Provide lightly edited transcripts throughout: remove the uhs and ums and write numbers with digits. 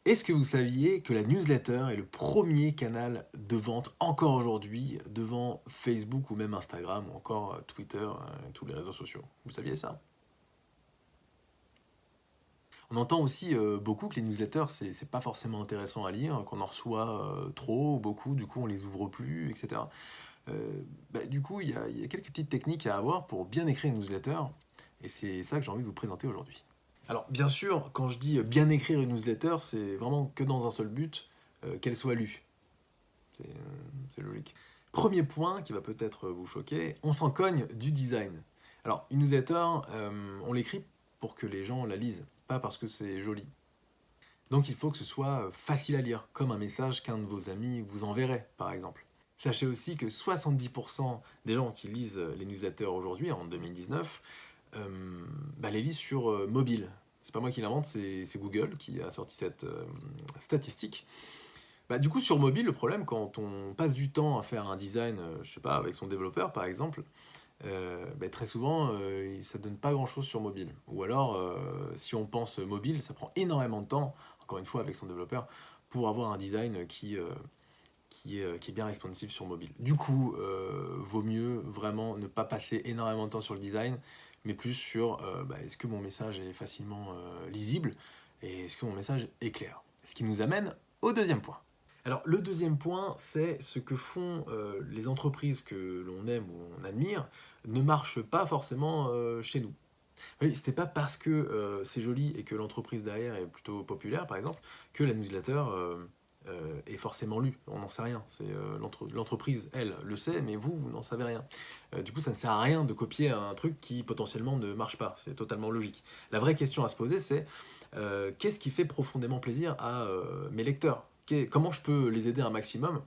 Est-ce que vous saviez que la newsletter est le premier canal de vente encore aujourd'hui devant Facebook ou même Instagram ou encore Twitter, tous les réseaux sociaux? Vous saviez ça? On entend aussi beaucoup que les newsletters, c'est pas forcément intéressant à lire, qu'on en reçoit trop ou beaucoup, du coup on les ouvre plus, etc. Du coup, il y a quelques petites techniques à avoir pour bien écrire une newsletter, et c'est ça que j'ai envie de vous présenter aujourd'hui. Alors, bien sûr, quand je dis bien écrire une newsletter, c'est vraiment que dans un seul but, qu'elle soit lue. C'est logique. Premier point qui va peut-être vous choquer, on s'en cogne du design. Alors, une newsletter, on l'écrit pour que les gens la lisent, pas parce que c'est joli. Donc, il faut que ce soit facile à lire, comme un message qu'un de vos amis vous enverrait, par exemple. Sachez aussi que 70% des gens qui lisent les newsletters aujourd'hui, en 2019, les lisent sur mobile. C'est pas moi qui l'invente, c'est Google qui a sorti cette statistique. Du coup, sur mobile, le problème, quand on passe du temps à faire un design, je sais pas, avec son développeur par exemple, très souvent, ça donne pas grand-chose sur mobile. Ou alors, si on pense mobile, ça prend énormément de temps, encore une fois avec son développeur, pour avoir un design qui est bien responsive sur mobile. Du coup, vaut mieux vraiment ne pas passer énormément de temps sur le design, mais plus sur est-ce que mon message est facilement lisible et est-ce que mon message est clair. Ce qui nous amène au deuxième point. Alors le deuxième point, c'est ce que font les entreprises que l'on aime ou on admire ne marche pas forcément chez nous. Oui, c'était pas parce que c'est joli et que l'entreprise derrière est plutôt populaire, par exemple, que la newsletter est forcément lue. On n'en sait rien. L'entreprise, elle, le sait, mais vous n'en savez rien. Du coup, ça ne sert à rien de copier un truc qui potentiellement ne marche pas. C'est totalement logique. La vraie question à se poser, c'est qu'est-ce qui fait profondément plaisir à mes lecteurs? Comment je peux les aider un maximum?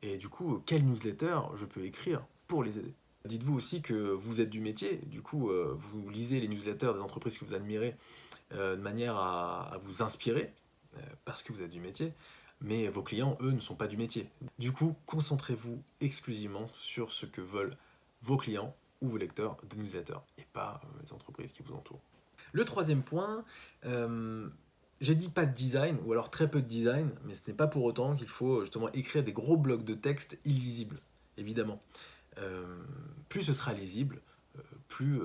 Et du coup, quelle newsletter je peux écrire pour les aider? Dites-vous aussi que vous êtes du métier, du coup, vous lisez les newsletters des entreprises que vous admirez de manière à vous inspirer, parce que vous êtes du métier, mais vos clients, eux, ne sont pas du métier. Du coup, concentrez-vous exclusivement sur ce que veulent vos clients ou vos lecteurs de newsletters, et pas les entreprises qui vous entourent. Le troisième point, j'ai dit pas de design, ou alors très peu de design, mais ce n'est pas pour autant qu'il faut justement écrire des gros blocs de texte illisibles, évidemment. Euh, Plus ce sera lisible, plus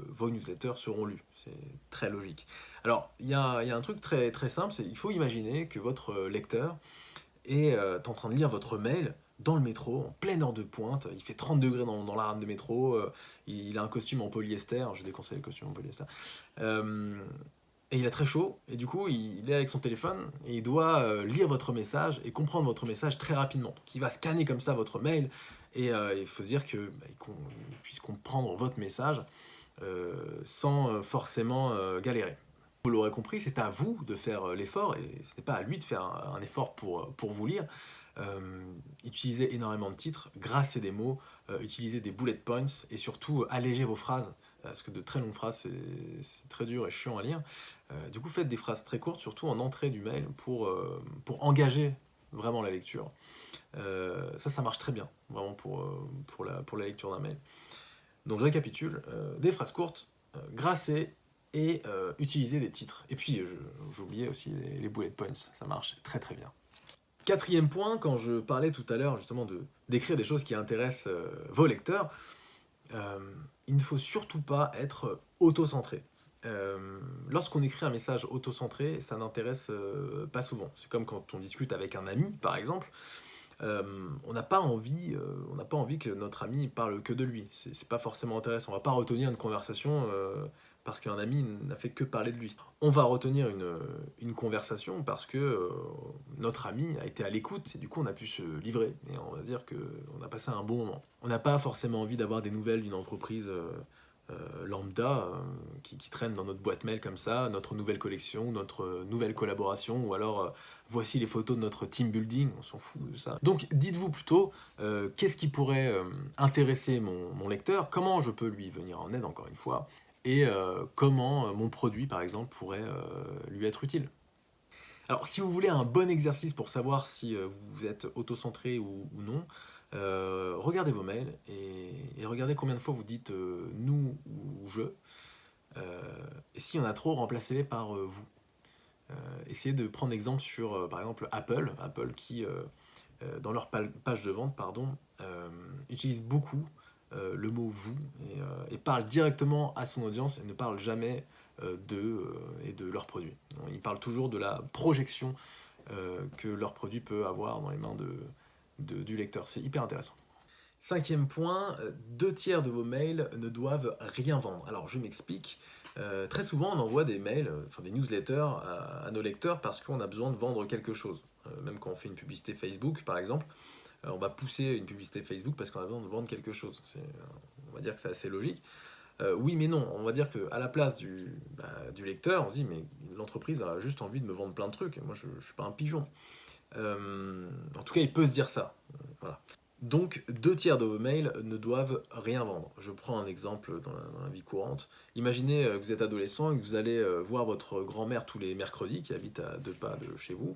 vos newsletters seront lus. C'est très logique. Alors, il y a un truc très, très simple, c'est qu'il faut imaginer que votre lecteur est en train de lire votre mail dans le métro, en pleine heure de pointe, il fait 30 degrés dans la rame de métro, il a un costume en polyester, je déconseille le costume en polyester, euh, et il a très chaud, et du coup il est avec son téléphone, et il doit lire votre message et comprendre votre message très rapidement. Donc il va scanner comme ça votre mail, et il faut se dire qu'il puisse comprendre votre message sans forcément galérer. Vous l'aurez compris, c'est à vous de faire l'effort et ce n'est pas à lui de faire un effort pour vous lire. Utilisez énormément de titres, grassez des mots, utilisez des bullet points et surtout allégez vos phrases. Parce que de très longues phrases, c'est très dur et chiant à lire. Du coup, faites des phrases très courtes, surtout en entrée du mail, pour engager vraiment la lecture. Ça marche très bien, vraiment pour la lecture d'un mail. Donc je récapitule, des phrases courtes, grassées et utiliser des titres. Et puis j'oubliais aussi les bullet points, ça marche très très bien. Quatrième point, quand je parlais tout à l'heure justement d'écrire des choses qui intéressent vos lecteurs, euh, il ne faut surtout pas être auto-centré. Lorsqu'on écrit un message auto-centré, ça n'intéresse pas souvent. C'est comme quand on discute avec un ami, par exemple. On n'a pas envie que notre ami parle que de lui. C'est pas forcément intéressant. On va pas retenir une conversation parce qu'un ami n'a fait que parler de lui. On va retenir une conversation parce que notre ami a été à l'écoute et du coup on a pu se livrer et on va dire qu'on a passé un bon moment. On n'a pas forcément envie d'avoir des nouvelles d'une entreprise lambda qui traîne dans notre boîte mail comme ça, notre nouvelle collection, notre nouvelle collaboration, ou alors voici les photos de notre team building, on s'en fout de ça. Donc dites-vous plutôt qu'est-ce qui pourrait intéresser mon lecteur, comment je peux lui venir en aide encore une fois, et comment mon produit par exemple pourrait lui être utile. Alors, si vous voulez un bon exercice pour savoir si vous êtes auto-centré ou non, regardez vos mails et regardez combien de fois vous dites nous ou je. Et s'il y en a trop, remplacez-les par vous. Essayez de prendre exemple sur, par exemple, Apple qui, dans leur page de vente, pardon, utilise beaucoup le mot vous et parle directement à son audience et ne parle jamais d'eux et de leurs produits. Ils parlent toujours de la projection que leur produit peut avoir dans les mains du lecteur. C'est hyper intéressant. Cinquième point, 2 tiers de vos mails ne doivent rien vendre. Alors je m'explique. Très souvent, on envoie des mails, enfin des newsletters à nos lecteurs parce qu'on a besoin de vendre quelque chose. Même quand on fait une publicité Facebook, par exemple, on va pousser une publicité Facebook parce qu'on a besoin de vendre quelque chose. On va dire que c'est assez logique. Oui, mais non. On va dire qu'à la place du lecteur, on se dit, mais l'entreprise a juste envie de me vendre plein de trucs. Moi, je ne suis pas un pigeon. En tout cas, il peut se dire ça. Voilà. Donc, 2 tiers de vos mails ne doivent rien vendre. Je prends un exemple dans la vie courante. Imaginez que vous êtes adolescent et que vous allez voir votre grand-mère tous les mercredis, qui habite à 2 pas de chez vous,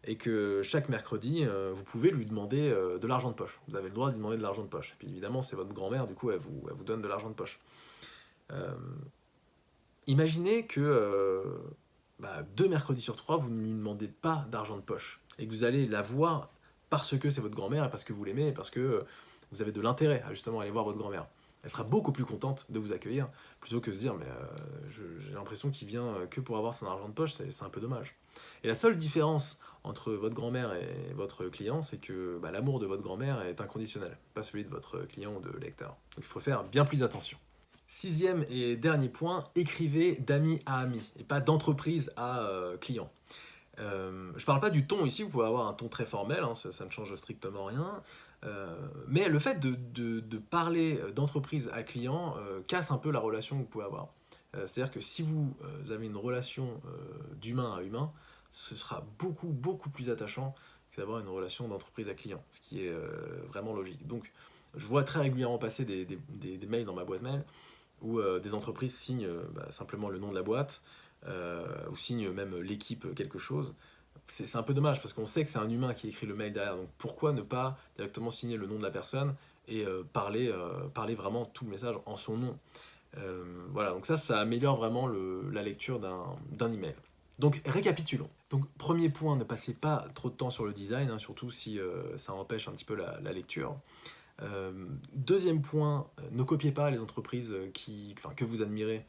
et que chaque mercredi, vous pouvez lui demander de l'argent de poche. Vous avez le droit de lui demander de l'argent de poche. Et puis évidemment, c'est votre grand-mère, du coup, elle vous donne de l'argent de poche. Euh, Imaginez que 2 mercredis sur 3, vous ne lui demandez pas d'argent de poche, et que vous allez la voir parce que c'est votre grand-mère, et parce que vous l'aimez, et parce que vous avez de l'intérêt à justement aller voir votre grand-mère. Elle sera beaucoup plus contente de vous accueillir, plutôt que de se dire, mais j'ai l'impression qu'il vient que pour avoir son argent de poche, c'est un peu dommage. Et la seule différence entre votre grand-mère et votre client, c'est que l'amour de votre grand-mère est inconditionnel, pas celui de votre client ou de lecteur. Donc il faut faire bien plus attention. Sixième et dernier point, écrivez d'amis à amis, et pas d'entreprise à client. Je ne parle pas du ton ici, vous pouvez avoir un ton très formel, hein, ça ne change strictement rien. Mais le fait de parler d'entreprise à client casse un peu la relation que vous pouvez avoir. C'est-à-dire que si vous avez une relation d'humain à humain, ce sera beaucoup, beaucoup plus attachant que d'avoir une relation d'entreprise à client, ce qui est vraiment logique. Donc, je vois très régulièrement passer des mails dans ma boîte mail où des entreprises signent simplement le nom de la boîte, ou signent même l'équipe quelque chose. C'est un peu dommage parce qu'on sait que c'est un humain qui écrit le mail derrière, donc pourquoi ne pas directement signer le nom de la personne et parler vraiment tout le message en son nom. Voilà, donc ça améliore vraiment la lecture d'un email. Donc récapitulons. Donc premier point, ne passez pas trop de temps sur le design, hein, surtout si ça empêche un petit peu la lecture. Deuxième point, ne copiez pas les entreprises que vous admirez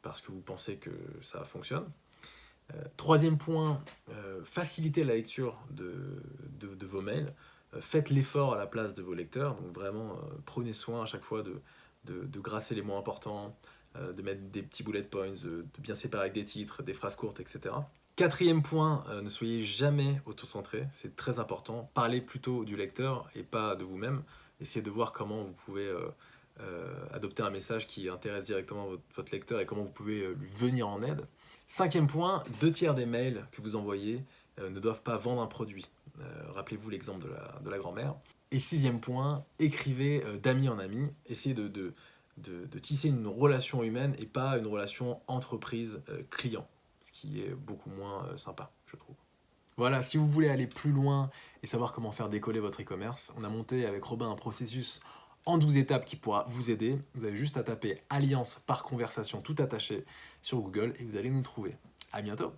parce que vous pensez que ça fonctionne. Troisième point, facilitez la lecture de vos mails. Faites l'effort à la place de vos lecteurs. Donc vraiment, prenez soin à chaque fois de grasser les mots importants, de mettre des petits bullet points, de bien séparer avec des titres, des phrases courtes, etc. Quatrième point, ne soyez jamais autocentré, c'est très important. Parlez plutôt du lecteur et pas de vous-même. Essayez de voir comment vous pouvez adopter un message qui intéresse directement votre lecteur et comment vous pouvez lui venir en aide. Cinquième point, 2 tiers des mails que vous envoyez ne doivent pas vendre un produit. Rappelez-vous l'exemple de la grand-mère. Et sixième point, écrivez d'ami en ami. Essayez de tisser une relation humaine et pas une relation entreprise-client, ce qui est beaucoup moins sympa, je trouve. Voilà, si vous voulez aller plus loin et savoir comment faire décoller votre e-commerce, on a monté avec Robin un processus en 12 étapes qui pourra vous aider. Vous avez juste à taper Alliance par conversation tout attaché sur Google et vous allez nous trouver. À bientôt!